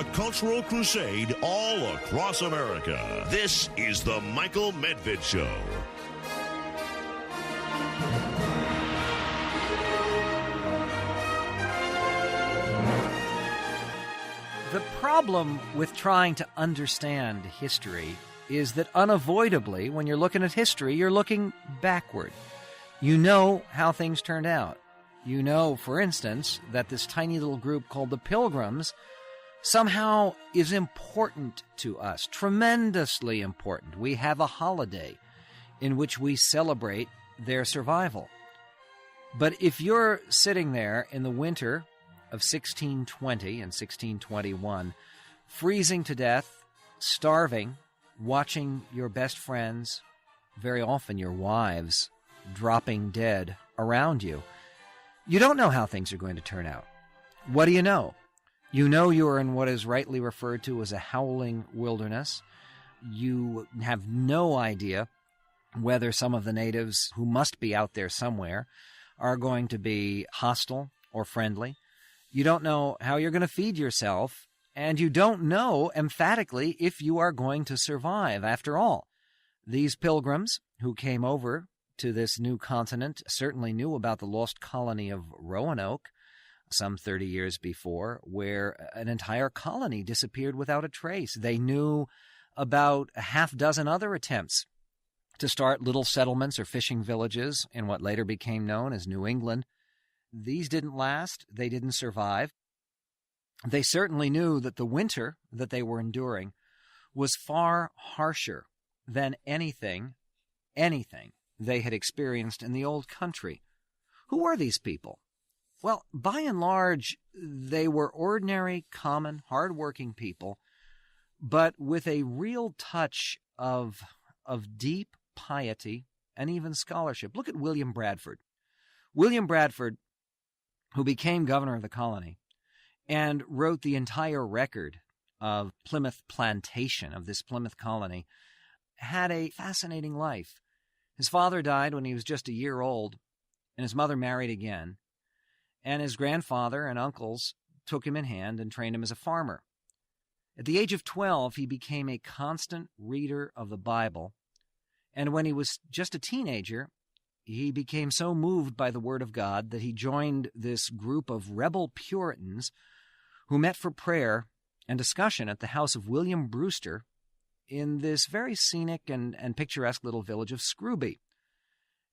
a cultural crusade all across America. This is the Michael Medved Show. The problem with trying to understand history is that unavoidably, when you're looking at history, you're looking backward. You know how things turned out. You know, for instance, that this tiny little group called the Pilgrims somehow is important to us, tremendously important. We have a holiday in which we celebrate their survival. But if you're sitting there in the winter of 1620 and 1621, freezing to death, starving, watching your best friends, very often your wives, dropping dead around you, you don't know how things are going to turn out. What do you know? You know you are in what is rightly referred to as a howling wilderness. You have no idea whether some of the natives who must be out there somewhere are going to be hostile or friendly. You don't know how you're going to feed yourself, and you don't know emphatically if you are going to survive. After all, these pilgrims who came over to this new continent certainly knew about the lost colony of Roanoke some 30 years before, where an entire colony disappeared without a trace. They knew about a half dozen other attempts to start little settlements or fishing villages in what later became known as New England. These didn't last. They didn't survive. They certainly knew that the winter that they were enduring was far harsher than anything they had experienced in the old country. Who were these people? Well, by and large, they were ordinary, common, hard-working people, but with a real touch of deep piety and even scholarship. Look at William Bradford. William Bradford, who became governor of the colony and wrote the entire record of Plymouth plantation, of this Plymouth colony, had a fascinating life. His father died when he was just a year old, and his mother married again, and his grandfather and uncles took him in hand and trained him as a farmer. At the age of 12, he became a constant reader of the Bible, and when he was just a teenager, he became so moved by the Word of God that he joined this group of rebel Puritans who met for prayer and discussion at the house of William Brewster in this very scenic and picturesque little village of Scrooby.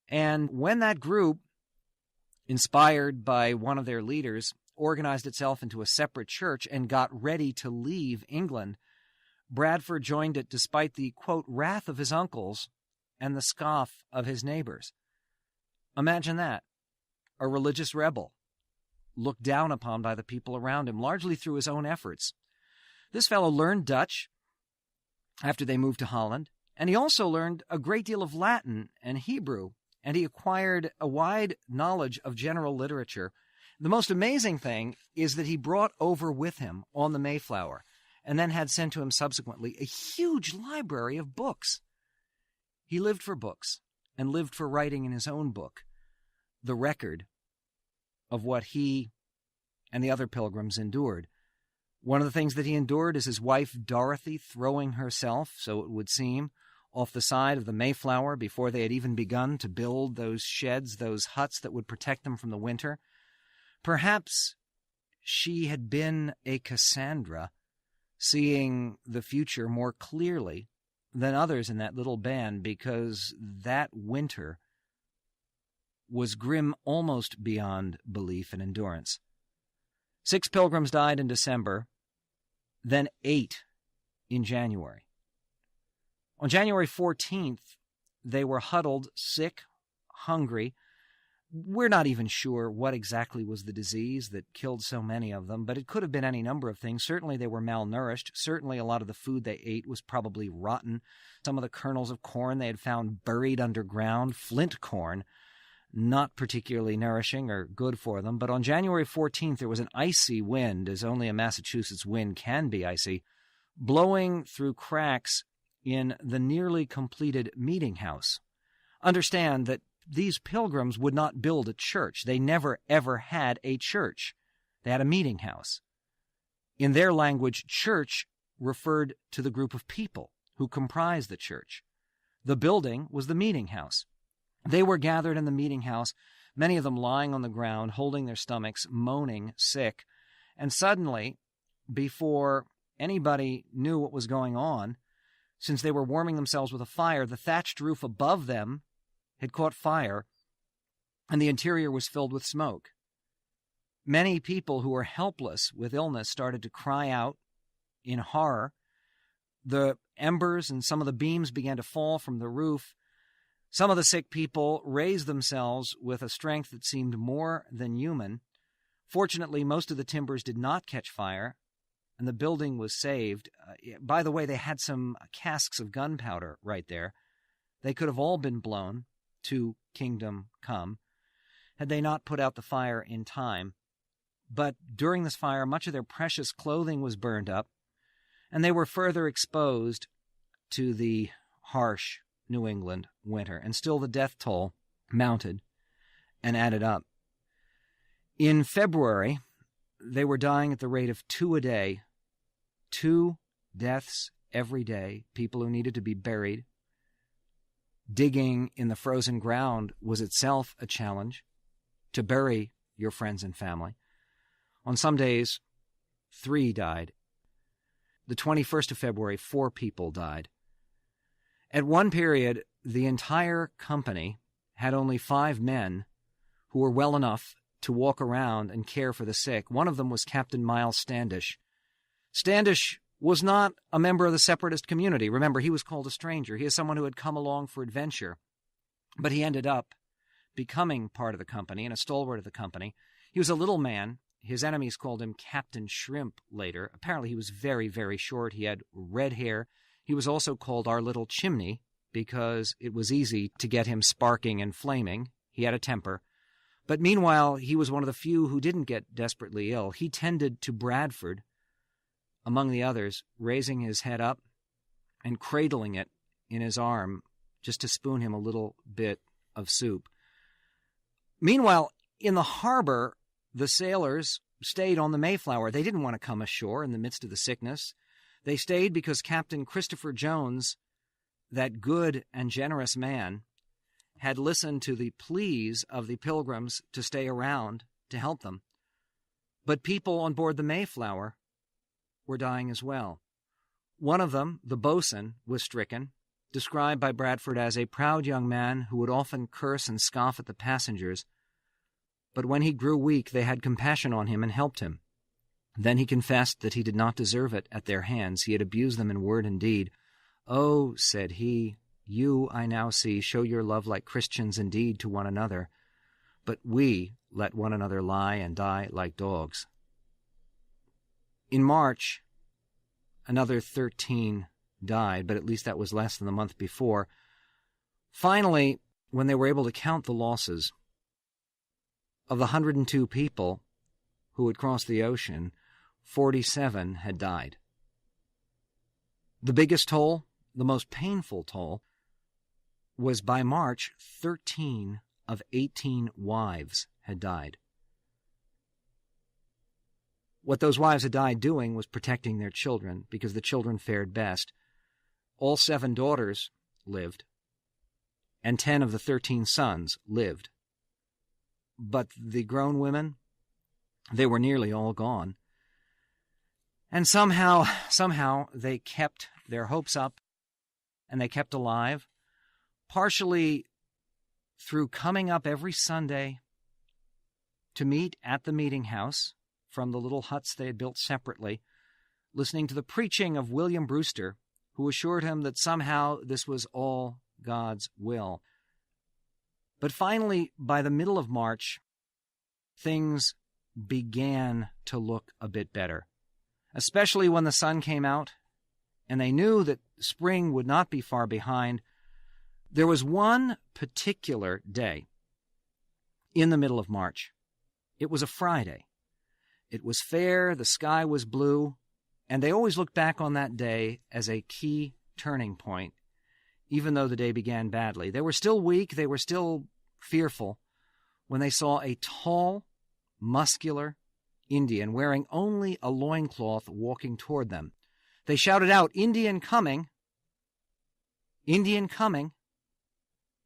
And when that group, inspired by one of their leaders, organized itself into a separate church and got ready to leave England, Bradford joined it despite the, quote, wrath of his uncles and the scoff of his neighbors. Imagine that. A religious rebel, looked down upon by the people around him, largely through his own efforts. This fellow learned Dutch after they moved to Holland, and he also learned a great deal of Latin and Hebrew, and he acquired a wide knowledge of general literature. The most amazing thing is that he brought over with him on the Mayflower, and then had sent to him subsequently, a huge library of books. He lived for books, and lived for writing in his own book the record of what he and the other pilgrims endured. One of the things that he endured is his wife Dorothy throwing herself, so it would seem, off the side of the Mayflower before they had even begun to build those sheds, those huts that would protect them from the winter. Perhaps she had been a Cassandra, seeing the future more clearly than others in that little band, because that winter was grim almost beyond belief and endurance. 6 pilgrims died in December, then 8 in January. On January 14th, they were huddled, sick, hungry. We're not even sure what exactly was the disease that killed so many of them, but it could have been any number of things. Certainly they were malnourished. Certainly a lot of the food they ate was probably rotten. Some of the kernels of corn they had found buried underground, flint corn, not particularly nourishing or good for them. But on January 14th, there was an icy wind, as only a Massachusetts wind can be icy, blowing through cracks in the nearly completed meeting house. Understand that these pilgrims would not build a church. They never, ever had a church. They had a meeting house. In their language, church referred to the group of people who comprised the church. The building was the meeting house. They were gathered in the meeting house, many of them lying on the ground, holding their stomachs, moaning, sick. And suddenly, before anybody knew what was going on, since they were warming themselves with a fire, the thatched roof above them had caught fire, and the interior was filled with smoke. Many people who were helpless with illness started to cry out in horror. The embers and some of the beams began to fall from the roof. Some of the sick people raised themselves with a strength that seemed more than human. Fortunately, most of the timbers did not catch fire, and the building was saved. By the way, they had some casks of gunpowder right there. They could have all been blown to kingdom come had they not put out the fire in time. But during this fire, much of their precious clothing was burned up, and they were further exposed to the harsh New England winter. And still the death toll mounted and added up. In February, they were dying at the rate of 2 a day. 2 deaths every day, people who needed to be buried. Digging in the frozen ground was itself a challenge to bury your friends and family. On some days, 3 died. The 21st of February, 4 people died. At one period, the entire company had only 5 men who were well enough to walk around and care for the sick. One of them was Captain Miles Standish. Standish was not a member of the separatist community. Remember, he was called a stranger. He is someone who had come along for adventure. But he ended up becoming part of the company and a stalwart of the company. He was a little man. His enemies called him Captain Shrimp later. Apparently he was very, very short. He had red hair. He was also called our little chimney because it was easy to get him sparking and flaming. He had a temper. But meanwhile, he was one of the few who didn't get desperately ill. He tended to Bradford, among the others, raising his head up and cradling it in his arm just to spoon him a little bit of soup. Meanwhile, in the harbor, the sailors stayed on the Mayflower. They didn't want to come ashore in the midst of the sickness. They stayed because Captain Christopher Jones, that good and generous man, had listened to the pleas of the Pilgrims to stay around to help them. But people on board the Mayflower were dying as well. One of them, the boatswain, was stricken, described by Bradford as a proud young man who would often curse and scoff at the passengers. But when he grew weak, they had compassion on him and helped him. Then he confessed that he did not deserve it at their hands. He had abused them in word and deed. "Oh," said he, "you, I now see, show your love like Christians indeed to one another, but we let one another lie and die like dogs." In March, another 13 died, but at least that was less than the month before. Finally, when they were able to count the losses, of the 102 people who had crossed the ocean, 47 had died. The biggest toll, the most painful toll, was by March, 13 of 18 wives had died. What those wives had died doing was protecting their children, because the children fared best. All 7 daughters lived, and 10 of the 13 sons lived. But the grown women, they were nearly all gone. And somehow they kept their hopes up, and they kept alive, partially through coming up every Sunday to meet at the meeting house from the little huts they had built separately, listening to the preaching of William Brewster, who assured him that somehow this was all God's will. But finally, by the middle of March, things began to look a bit better, especially when the sun came out, and they knew that spring would not be far behind. There was one particular day in the middle of March. It was a Friday. It was fair, the sky was blue, and they always looked back on that day as a key turning point, even though the day began badly. They were still weak, they were still fearful, when they saw a tall, muscular Indian wearing only a loincloth walking toward them. They shouted out, "Indian coming! Indian coming!"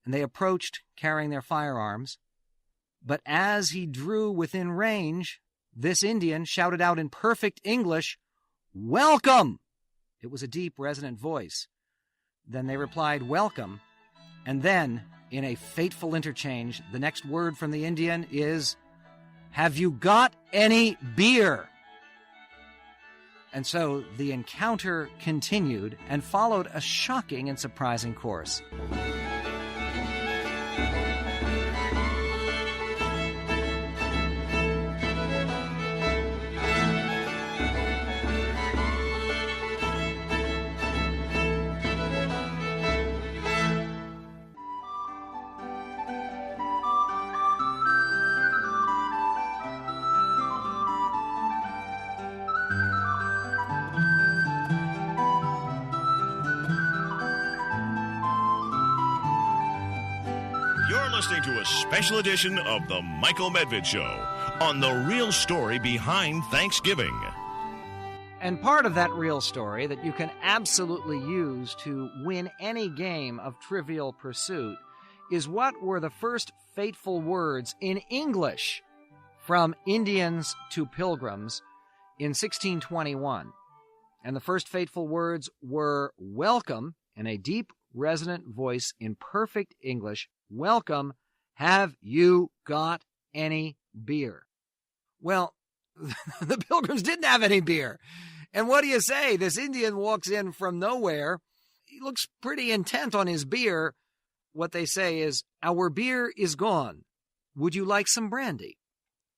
And they approached carrying their firearms. But as he drew within range, this Indian shouted out in perfect English, "Welcome!" It was a deep, resonant voice. Then they replied, "Welcome." And then, in a fateful interchange, the next word from the Indian is, "Have you got any beer?" And so the encounter continued and followed a shocking and surprising course. You're listening to a special edition of The Michael Medved Show on the real story behind Thanksgiving. And part of that real story that you can absolutely use to win any game of Trivial Pursuit is what were the first fateful words in English from Indians to Pilgrims in 1621. And the first fateful words were "welcome" in a deep, resonant voice in perfect English. "Welcome, have you got any beer?" Well, the Pilgrims didn't have any beer. And what do you say? This Indian walks in from nowhere. He looks pretty intent on his beer. What they say is, "Our beer is gone. Would you like some brandy?"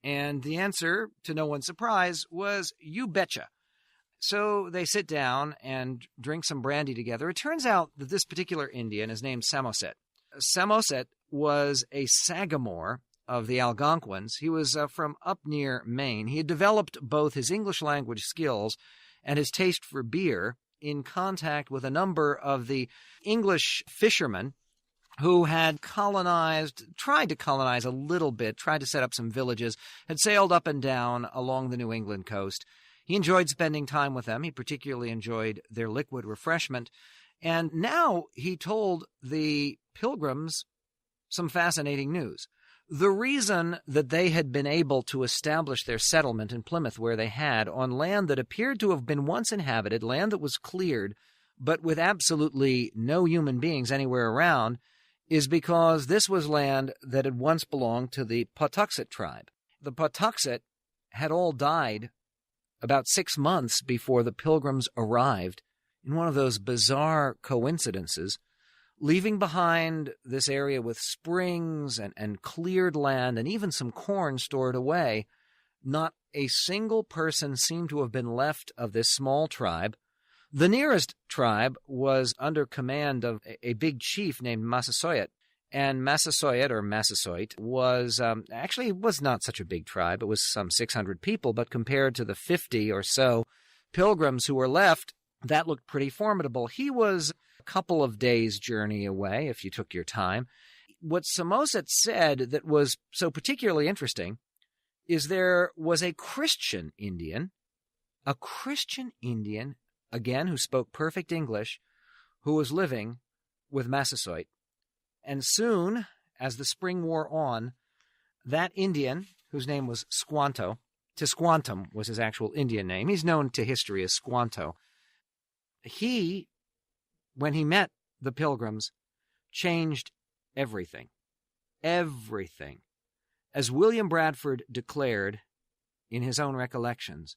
And the answer, to no one's surprise, was, "You betcha." So they sit down and drink some brandy together. It turns out that this particular Indian is named Samoset. Samoset was a Sagamore of the Algonquins. He was from up near Maine. He had developed both his English language skills and his taste for beer in contact with a number of the English fishermen who had tried to colonize a little bit, tried to set up some villages, had sailed up and down along the New England coast. He enjoyed spending time with them. He particularly enjoyed their liquid refreshment. And now he told the Pilgrims some fascinating news. The reason that they had been able to establish their settlement in Plymouth where they had, on land that appeared to have been once inhabited, land that was cleared, but with absolutely no human beings anywhere around, is because this was land that had once belonged to the Pawtuxet Tribe. The Pawtuxet had all died about 6 months before the Pilgrims arrived, in one of those bizarre coincidences, leaving behind this area with springs and cleared land and even some corn stored away. Not a single person seemed to have been left of this small tribe. The nearest tribe was under command of a big chief named Massasoit, and Massasoit, or Massasoit, was not such a big tribe. It was some 600 people, but compared to the 50 or so Pilgrims who were left, that looked pretty formidable. He was a couple of days' journey away, if you took your time. What Samoset said that was so particularly interesting is there was a Christian Indian, again, who spoke perfect English, who was living with Massasoit. And soon, as the spring wore on, that Indian, whose name was Squanto, Tisquantum was his actual Indian name. He's known to history as Squanto. He, when he met the Pilgrims, changed everything. Everything. As William Bradford declared in his own recollections,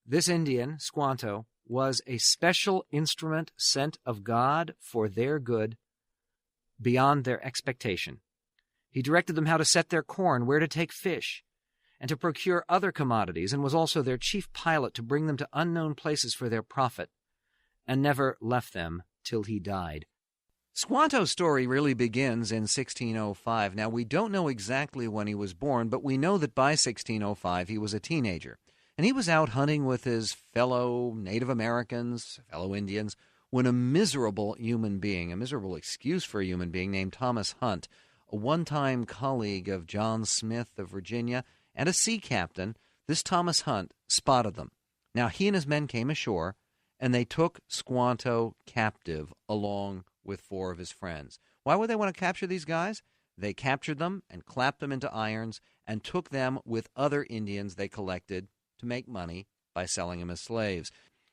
this Indian, Squanto, was a special instrument sent of God for their good beyond their expectation. He directed them how to set their corn, where to take fish, and to procure other commodities, and was also their chief pilot to bring them to unknown places for their profit, and never left them till he died. Squanto's story really begins in 1605. Now, we don't know exactly when he was born, but we know that by 1605 he was a teenager. And he was out hunting with his fellow Native Americans, fellow Indians, when a miserable human being, a miserable excuse for a human being named Thomas Hunt, a one-time colleague of John Smith of Virginia and a sea captain, this Thomas Hunt spotted them. Now, he and his men came ashore, and they took Squanto captive along with 4 of his friends. Why would they want to capture these guys? They captured them and clapped them into irons and took them with other Indians they collected to make money by selling them as slaves.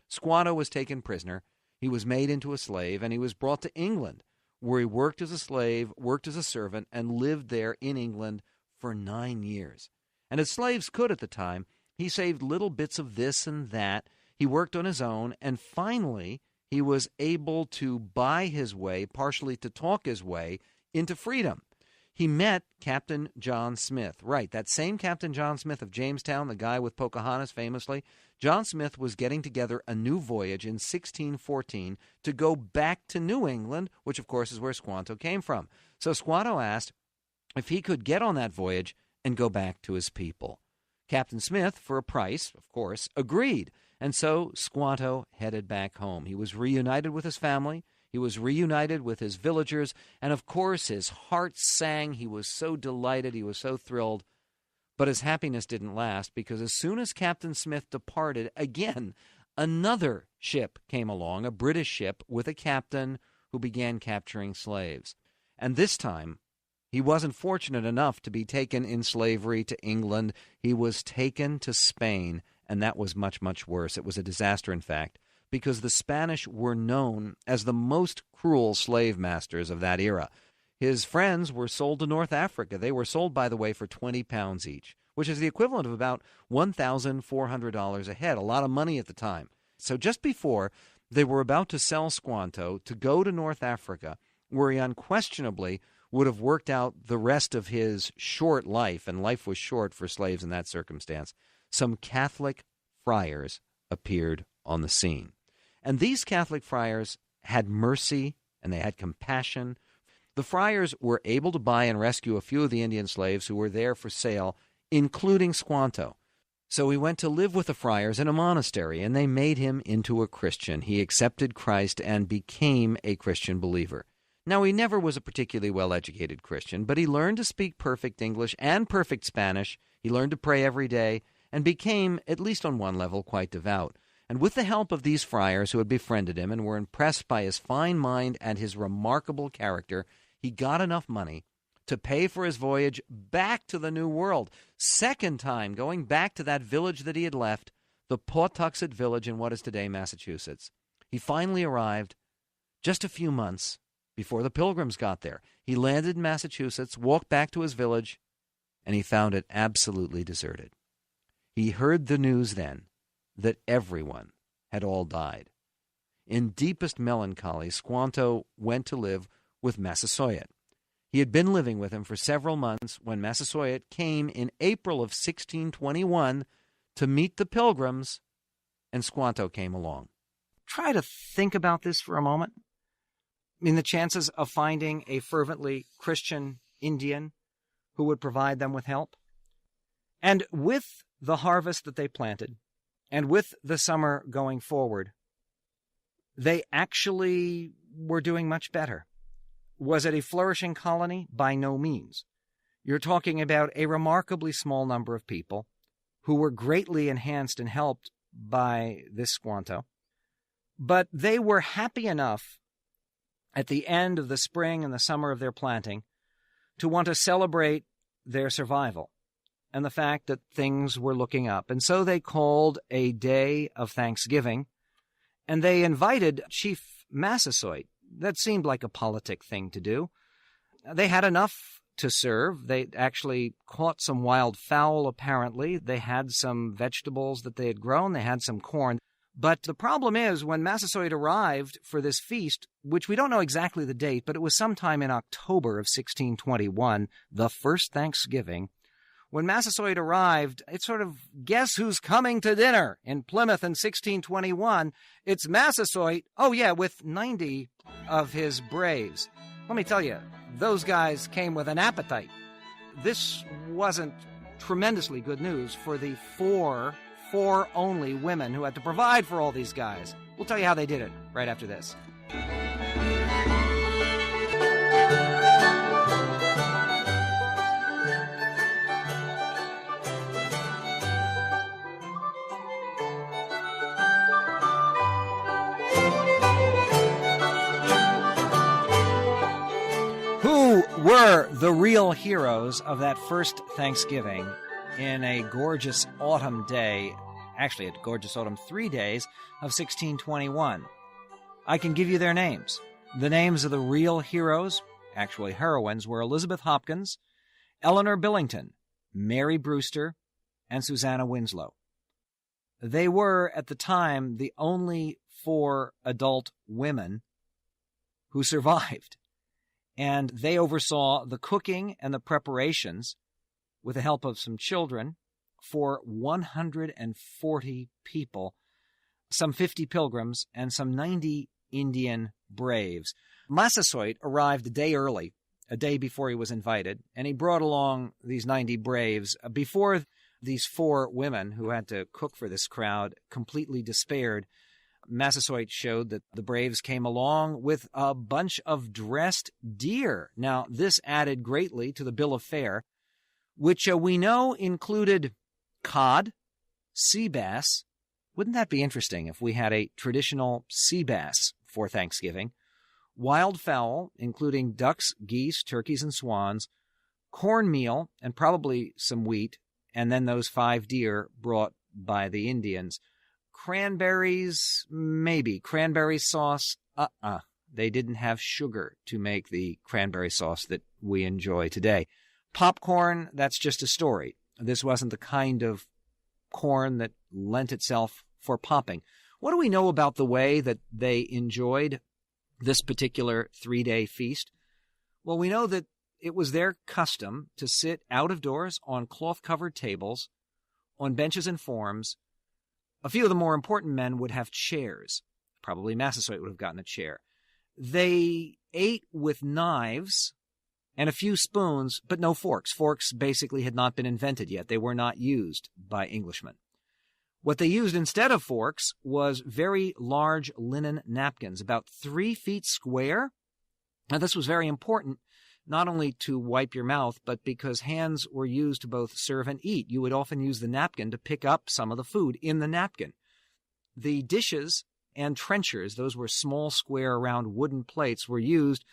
Squanto was taken prisoner. He was made into a slave, and he was brought to England, where he worked as a slave, worked as a servant, and lived there in England for 9 years. And as slaves could at the time, he saved little bits of this and that. He worked on his own, and finally he was able to buy his way, partially to talk his way, into freedom. He met Captain John Smith. Right, that same Captain John Smith of Jamestown, the guy with Pocahontas famously. John Smith was getting together a new voyage in 1614 to go back to New England, which of course is where Squanto came from. So Squanto asked if he could get on that voyage and go back to his people. Captain Smith, for a price, of course, agreed. And so Squanto headed back home. He was reunited with his family. He was reunited with his villagers, and of course his heart sang. He was so delighted, he was so thrilled. But his happiness didn't last, because as soon as Captain Smith departed, again, another ship came along, a British ship with a captain who began capturing slaves. And this time, he wasn't fortunate enough to be taken in slavery to England. He was taken to Spain, and that was much, much worse. It was a disaster, in fact, because the Spanish were known as the most cruel slave masters of that era. His friends were sold to North Africa. They were sold, by the way, for 20 pounds each, which is the equivalent of about $1,400 a head, a lot of money at the time. So just before they were about to sell Squanto to go to North Africa, where he unquestionably would have worked out the rest of his short life, and life was short for slaves in that circumstance, some Catholic friars appeared on the scene. And these Catholic friars had mercy and they had compassion. The friars were able to buy and rescue a few of the Indian slaves who were there for sale, including Squanto. So he went to live with the friars in a monastery, and they made him into a Christian. He accepted Christ and became a Christian believer. Now, he never was a particularly well-educated Christian, but he learned to speak perfect English and perfect Spanish. He learned to pray every day and became, at least on one level, quite devout. And with the help of these friars who had befriended him and were impressed by his fine mind and his remarkable character, he got enough money to pay for his voyage back to the New World. Second time going back to that village that he had left, the Pawtuxet village in what is today Massachusetts. He finally arrived just a few months before the Pilgrims got there. He landed in Massachusetts, walked back to his village, and he found it absolutely deserted. He heard the news then that everyone had all died. In deepest melancholy, Squanto went to live with Massasoit. He had been living with him for several months when Massasoit came in April of 1621 to meet the Pilgrims, and Squanto came along. Try to think about this for a moment. I mean, the chances of finding a fervently Christian Indian who would provide them with help. And with the harvest that they planted, and with the summer going forward, they actually were doing much better. Was it a flourishing colony? By no means. You're talking about a remarkably small number of people who were greatly enhanced and helped by this Squanto. But they were happy enough at the end of the spring and the summer of their planting to want to celebrate their survival and the fact that things were looking up. And so they called a day of Thanksgiving, and they invited Chief Massasoit. That seemed like a politic thing to do. They had enough to serve. They actually caught some wild fowl, apparently. They had some vegetables that they had grown. They had some corn. But the problem is, when Massasoit arrived for this feast, which we don't know exactly the date, but it was sometime in October of 1621, the first Thanksgiving, when Massasoit arrived, it's sort of, guess who's coming to dinner in Plymouth in 1621? It's Massasoit, oh yeah, with 90 of his braves. Let me tell you, those guys came with an appetite. This wasn't tremendously good news for the four only women who had to provide for all these guys. We'll tell you how they did it right after this. Who were the real heroes of that first Thanksgiving in a gorgeous autumn day, actually a gorgeous autumn 3 days of 1621? I can give you their names. The names of the real heroes, actually heroines, were Elizabeth Hopkins, Eleanor Billington, Mary Brewster, and Susanna Winslow. They were, at the time, the only 4 adult women who survived, and they oversaw the cooking and the preparations, with the help of some children, for 140 people, some 50 pilgrims, and some 90 Indian braves. Massasoit arrived a day early, a day before he was invited, and he brought along these 90 braves. Before these 4 women who had to cook for this crowd completely despaired, Massasoit showed that the braves came along with a bunch of dressed deer. Now, this added greatly to the bill of fare, which we know included cod, sea bass. Wouldn't that be interesting if we had a traditional sea bass for Thanksgiving? Wild fowl, including ducks, geese, turkeys, and swans, cornmeal, and probably some wheat, and then those 5 deer brought by the Indians. Cranberries, maybe. Cranberry sauce, They didn't have sugar to make the cranberry sauce that we enjoy today. Popcorn, that's just a story. This wasn't the kind of corn that lent itself for popping. What do we know about the way that they enjoyed this particular 3-day feast? Well, we know that it was their custom to sit out of doors on cloth-covered tables, on benches and forms. A few of the more important men would have chairs. Probably Massasoit would have gotten a chair. They ate with knives and a few spoons, but no forks. Forks basically had not been invented yet. They were not used by Englishmen. What they used instead of forks was very large linen napkins, about 3 feet square. Now, this was very important, not only to wipe your mouth, but because hands were used to both serve and eat. You would often use the napkin to pick up some of the food in the napkin. The dishes and trenchers, those were small, square, round wooden plates, were used,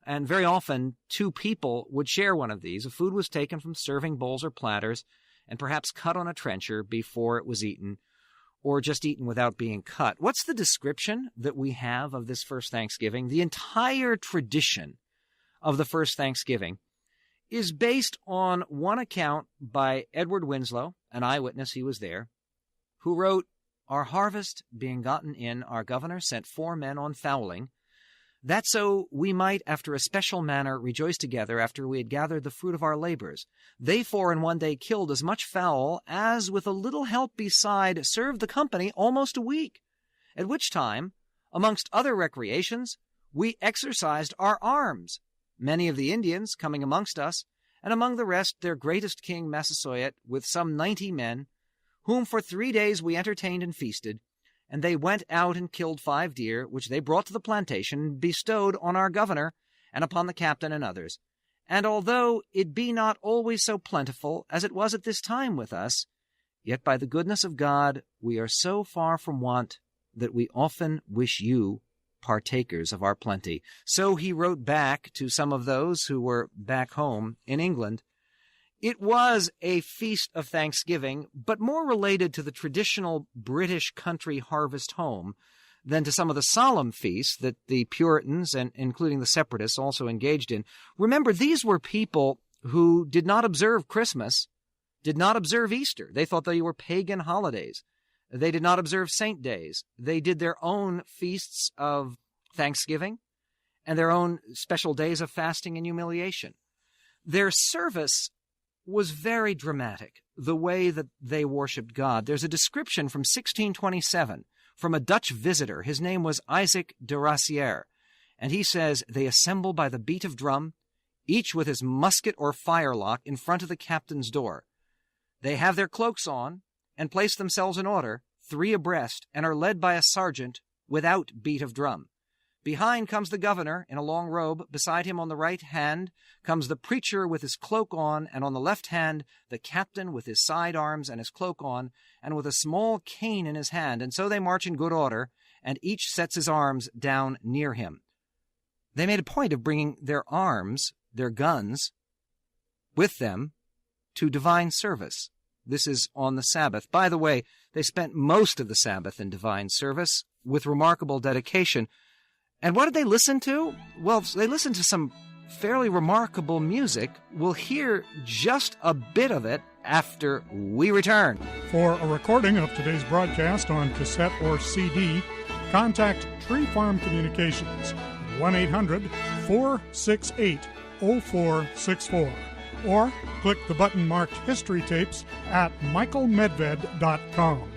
and very often 2 people would share one of these. The food was taken from serving bowls or platters and perhaps cut on a trencher before it was eaten, or just eaten without being cut. What's the description that we have of this first Thanksgiving? The entire tradition of the first Thanksgiving is based on one account by Edward Winslow, an eyewitness, he was there, who wrote, "Our harvest being gotten in, our governor sent 4 men on fowling, that so we might after a special manner rejoice together after we had gathered the fruit of our labors. They 4 in one day killed as much fowl as with a little help beside served the company almost a week, at which time, amongst other recreations, we exercised our arms, many of the Indians coming amongst us, and among the rest their greatest king Massasoit with some 90 men, whom for 3 days we entertained and feasted, and they went out and killed 5 deer, which they brought to the plantation and bestowed on our governor and upon the captain and others. And although it be not always so plentiful as it was at this time with us, yet by the goodness of God we are so far from want that we often wish you partakers of our plenty." So he wrote back to some of those who were back home in England. It was a feast of Thanksgiving, but more related to the traditional British country harvest home than to some of the solemn feasts that the Puritans, and including the Separatists, also engaged in. Remember, these were people who did not observe Christmas, did not observe Easter. They thought they were pagan holidays. They did not observe saint days. They did their own feasts of Thanksgiving and their own special days of fasting and humiliation. Their service was very dramatic, the way that they worshipped God. There's a description from 1627 from a Dutch visitor. His name was Isaac de Rassière, and he says, "They assemble by the beat of drum, each with his musket or firelock in front of the captain's door. They have their cloaks on, and place themselves in order, 3 abreast, and are led by a sergeant without beat of drum. Behind comes the governor in a long robe. Beside him on the right hand comes the preacher with his cloak on, and on the left hand the captain with his side arms and his cloak on, and with a small cane in his hand. And so they march in good order, and each sets his arms down near him." They made a point of bringing their arms their guns with them to divine service. This is on the Sabbath. By the way, they spent most of the Sabbath in divine service with remarkable dedication. And what did they listen to? Well, they listened to some fairly remarkable music. We'll hear just a bit of it after we return. For a recording of today's broadcast on cassette or CD, contact Tree Farm Communications, 1-800-468-0464, or click the button marked History Tapes at michaelmedved.com.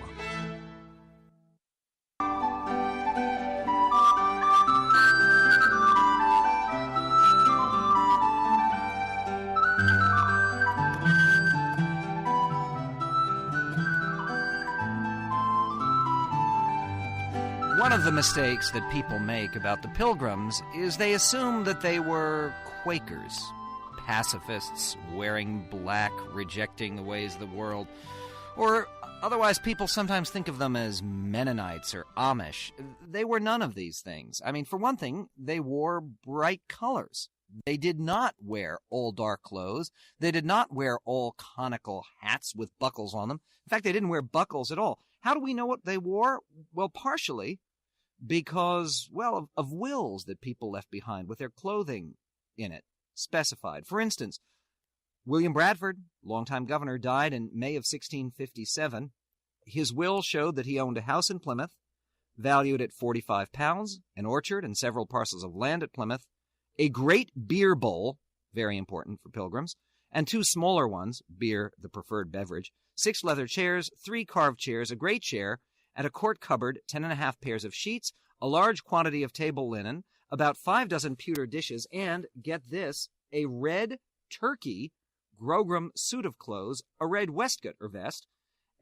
One of the mistakes that people make about the Pilgrims is they assume that they were Quakers, pacifists, wearing black, rejecting the ways of the world, or otherwise people sometimes think of them as Mennonites or Amish. They were none of these things. I mean, for one thing, they wore bright colors. They did not wear all dark clothes. They did not wear all conical hats with buckles on them. In fact, they didn't wear buckles at all. How do we know what they wore? Well, partially because, well, of wills that people left behind with their clothing in it specified. For instance, William Bradford, longtime governor, died in May of 1657. His will showed that he owned a house in Plymouth, valued at £45, an orchard and several parcels of land at Plymouth, a great beer bowl, very important for pilgrims, and 2 smaller ones, beer the preferred beverage, 6 leather chairs, 3 carved chairs, a great chair, and a court cupboard, 10.5 pairs of sheets, a large quantity of table linen, about 5 dozen pewter dishes, and, get this, a red turkey grogram suit of clothes, a red waistcoat or vest,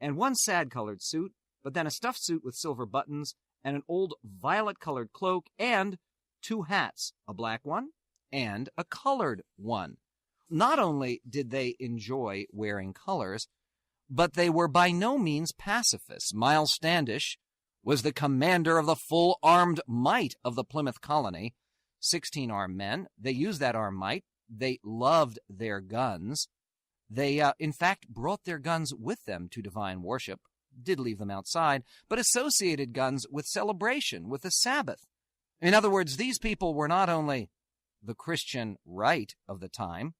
and 1 sad-colored suit, but then a stuffed suit with silver buttons, and an old violet-colored cloak, and 2 hats, a black one and a colored one. Not only did they enjoy wearing colors, but they were by no means pacifists. Miles Standish was the commander of the full armed might of the Plymouth Colony, 16 armed men. They used that armed might. They loved their guns. They, in fact, brought their guns with them to divine worship, did leave them outside, but associated guns with celebration, with the Sabbath. In other words, these people were not only the Christian right of the time,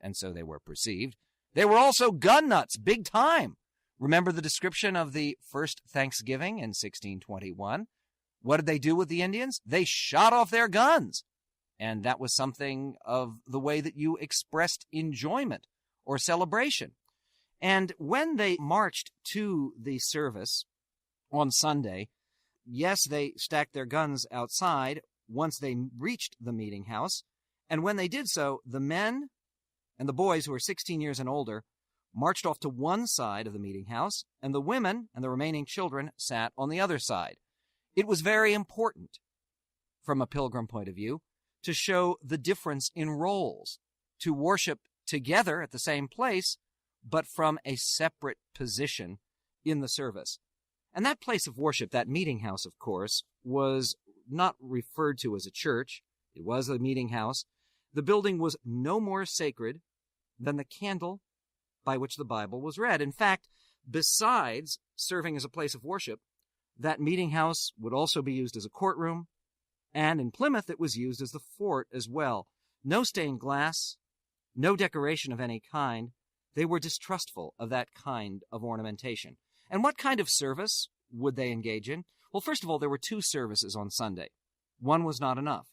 and so they were perceived, they were also gun nuts, big time. Remember the description of the first Thanksgiving in 1621? What did they do with the Indians? They shot off their guns. And that was something of the way that you expressed enjoyment or celebration. And when they marched to the service on Sunday, yes, they stacked their guns outside once they reached the meeting house. And when they did so, the men and the boys who were 16 years and older marched off to one side of the meeting house, and the women and the remaining children sat on the other side. It was very important, from a pilgrim point of view, to show the difference in roles, to worship together at the same place, but from a separate position in the service. And that place of worship, that meeting house, of course, was not referred to as a church. It was a meeting house. The building was no more sacred than the candle by which the Bible was read. In fact, besides serving as a place of worship, that meeting house would also be used as a courtroom, and in Plymouth it was used as the fort as well. No stained glass, no decoration of any kind. They were distrustful of that kind of ornamentation. And what kind of service would they engage in? Well, first of all, there were 2 services on Sunday. One was not enough.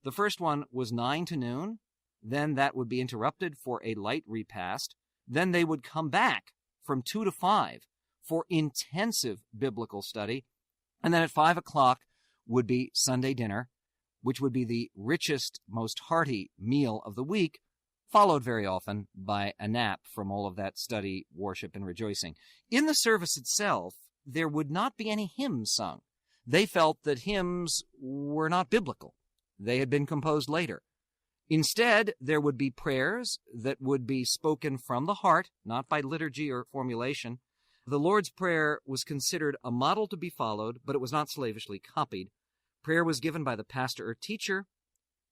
The first one was 9 to noon. Then that would be interrupted for a light repast. Then they would come back from 2 to 5 for intensive biblical study. And then at 5 o'clock would be Sunday dinner, which would be the richest, most hearty meal of the week, followed very often by a nap from all of that study, worship, and rejoicing. In the service itself, there would not be any hymns sung. They felt that hymns were not biblical. They had been composed later. Instead, there would be prayers that would be spoken from the heart, not by liturgy or formulation. The Lord's Prayer was considered a model to be followed, but it was not slavishly copied. Prayer was given by the pastor or teacher,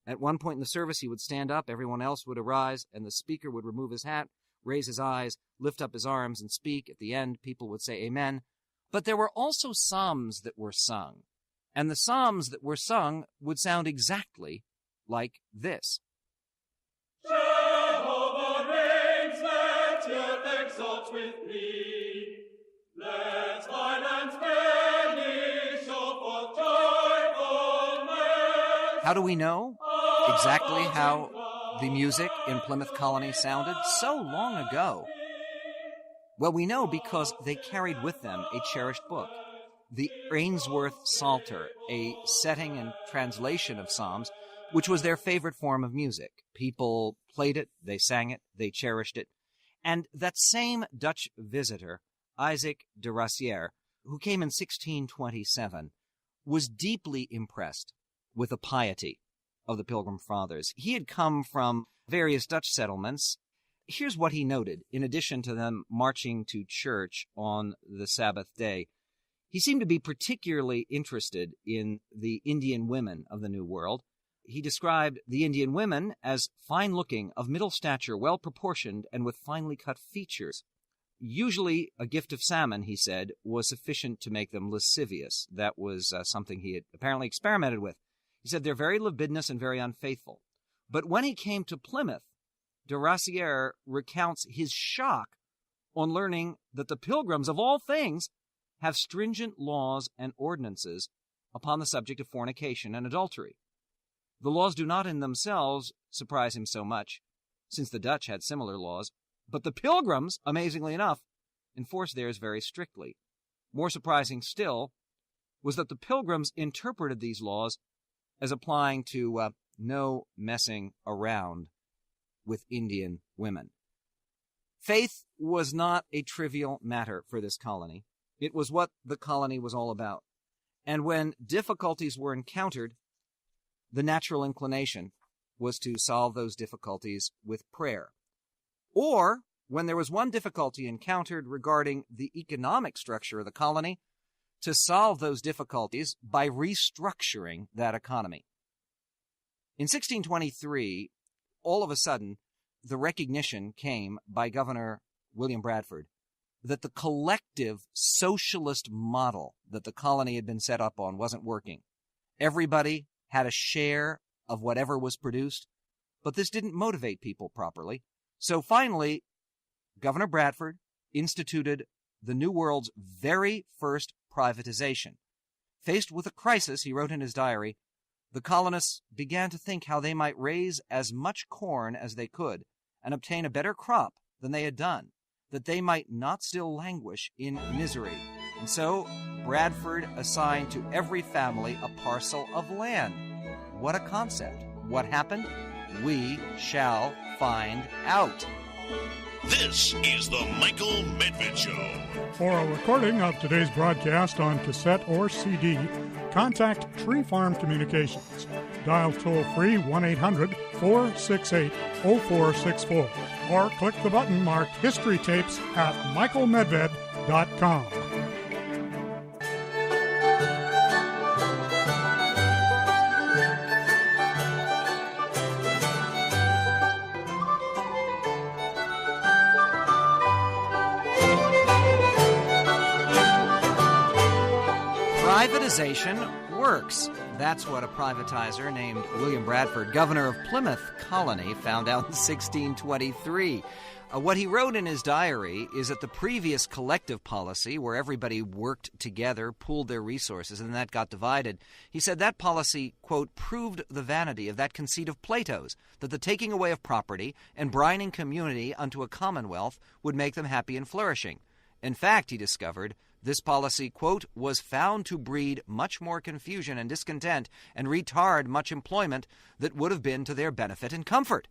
At one point in the service, he would stand up, everyone else would arise, and the speaker would remove his hat, raise his eyes, lift up his arms, and speak. At the end, people would say amen. But there were also psalms that were sung, and the psalms that were sung would sound exactly like this. Jehovah reigns, let earth exalt with me. Let islands many show forth joyfulness. How do we know exactly how the music in Plymouth Colony sounded so long ago? Well, we know because they carried with them a cherished book, the Ainsworth Psalter, a setting and translation of Psalms, which was their favorite form of music. People played it, they sang it, they cherished it. And that same Dutch visitor, Isaac de Rassière, who came in 1627, was deeply impressed with the piety of the Pilgrim Fathers. He had come from various Dutch settlements. Here's what he noted, in addition to them marching to church on the Sabbath day. He seemed to be particularly interested in the Indian women of the New World. He described the Indian women as fine-looking, of middle stature, well-proportioned, and with finely cut features. Usually a gift of salmon, he said, was sufficient to make them lascivious. That was something he had apparently experimented with. He said they're very libidinous and very unfaithful. But when he came to Plymouth, de Rassière recounts his shock on learning that the Pilgrims, of all things, have stringent laws and ordinances upon the subject of fornication and adultery. The laws do not in themselves surprise him so much, since the Dutch had similar laws, but the Pilgrims, amazingly enough, enforced theirs very strictly. More surprising still was that the Pilgrims interpreted these laws as applying to no messing around with Indian women. Faith was not a trivial matter for this colony. It was what the colony was all about. And when difficulties were encountered, the natural inclination was to solve those difficulties with prayer. Or, when there was one difficulty encountered regarding the economic structure of the colony, to solve those difficulties by restructuring that economy. In 1623, all of a sudden, the recognition came by Governor William Bradford that the collective socialist model that the colony had been set up on wasn't working. Everybody had a share of whatever was produced, but this didn't motivate people properly. So finally, Governor Bradford instituted the New World's very first privatization. Faced with a crisis, he wrote in his diary, the colonists began to think how they might raise as much corn as they could and obtain a better crop than they had done, that they might not still languish in misery. And so Bradford assigned to every family a parcel of land. What a concept. What happened? We shall find out. This is the Michael Medved Show. For a recording of today's broadcast on cassette or CD, contact Tree Farm Communications. Dial toll-free 1-800-468-0464 or click the button marked History Tapes at michaelmedved.com. Privatization works. That's what a privatizer named William Bradford, governor of Plymouth Colony, found out in 1623. What he wrote in his diary is that the previous collective policy, where everybody worked together, pooled their resources, and that got divided, he said that policy, quote, proved the vanity of that conceit of Plato's, that the taking away of property and brining community unto a commonwealth would make them happy and flourishing. In fact, he discovered, this policy, quote, was found to breed much more confusion and discontent and retard much employment that would have been to their benefit and comfort.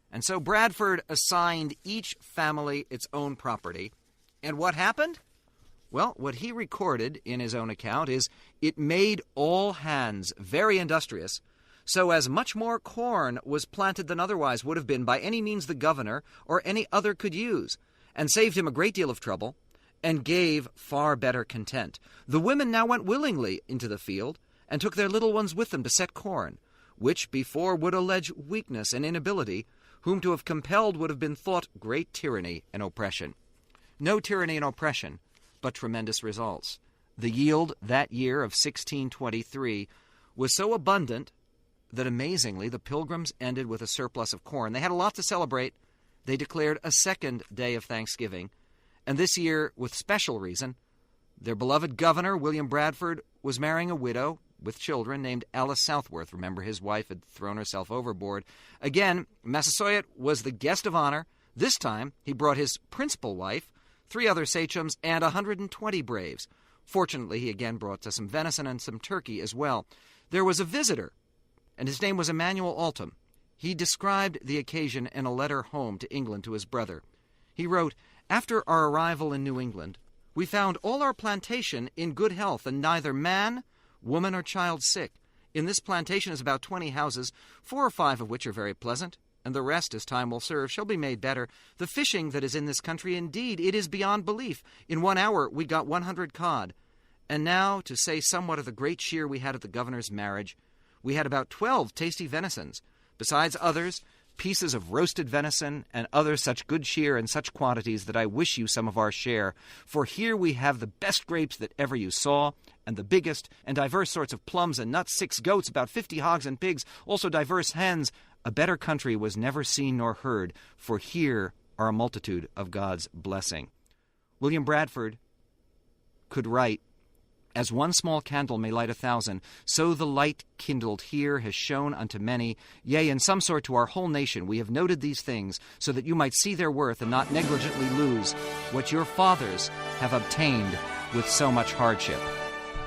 And so Bradford assigned each family its own property. And what happened? Well, what he recorded in his own account is it made all hands very industrious, so as much more corn was planted than otherwise would have been by any means the governor or any other could use, and saved him a great deal of trouble, and gave far better content. The women now went willingly into the field, and took their little ones with them to set corn, which before would allege weakness and inability, whom to have compelled would have been thought great tyranny and oppression. No tyranny and oppression, but tremendous results. The yield that year of 1623 was so abundant that amazingly the Pilgrims ended with a surplus of corn. They had a lot to celebrate. They declared a second day of Thanksgiving, and this year, with special reason, their beloved governor, William Bradford, was marrying a widow with children named Alice Southworth. Remember, his wife had thrown herself overboard. Again, Massasoit was the guest of honor. This time, he brought his principal wife, 3 other sachems, and 120 braves. Fortunately, he again brought some venison and some turkey as well. There was a visitor, and his name was Emmanuel Altum. He described the occasion in a letter home to England to his brother. He wrote, "After our arrival in New England, we found all our plantation in good health, and neither man, woman, or child sick. In this plantation is about 20 houses, 4 or 5 of which are very pleasant, and the rest, as time will serve, shall be made better. The fishing that is in this country, indeed, it is beyond belief. In 1 hour we got 100 cod. And now, to say somewhat of the great cheer we had at the governor's marriage, we had about 12 tasty venisons, besides others, pieces of roasted venison, and other such good cheer in such quantities that I wish you some of our share. For here we have the best grapes that ever you saw, and the biggest, and divers sorts of plums and nuts, 6 goats, about 50 hogs and pigs, also divers hens. A better country was never seen nor heard, for here are a multitude of God's blessing." William Bradford could write, "As one small candle may light 1,000, so the light kindled here has shone unto many. Yea, in some sort to our whole nation we have noted these things, so that you might see their worth and not negligently lose what your fathers have obtained with so much hardship."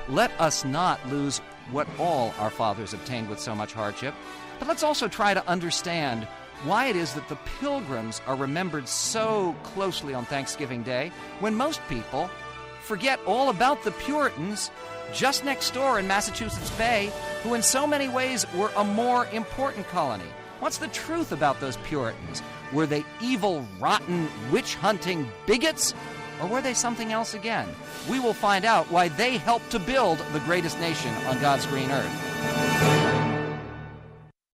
Let us not lose what all our fathers obtained with so much hardship, but let's also try to understand why it is that the Pilgrims are remembered so closely on Thanksgiving Day when most people forget all about the Puritans just next door in Massachusetts Bay, who in so many ways were a more important colony. What's the truth about those Puritans? Were they evil, rotten, witch-hunting bigots? Or were they something else again? We will find out why they helped to build the greatest nation on God's green earth.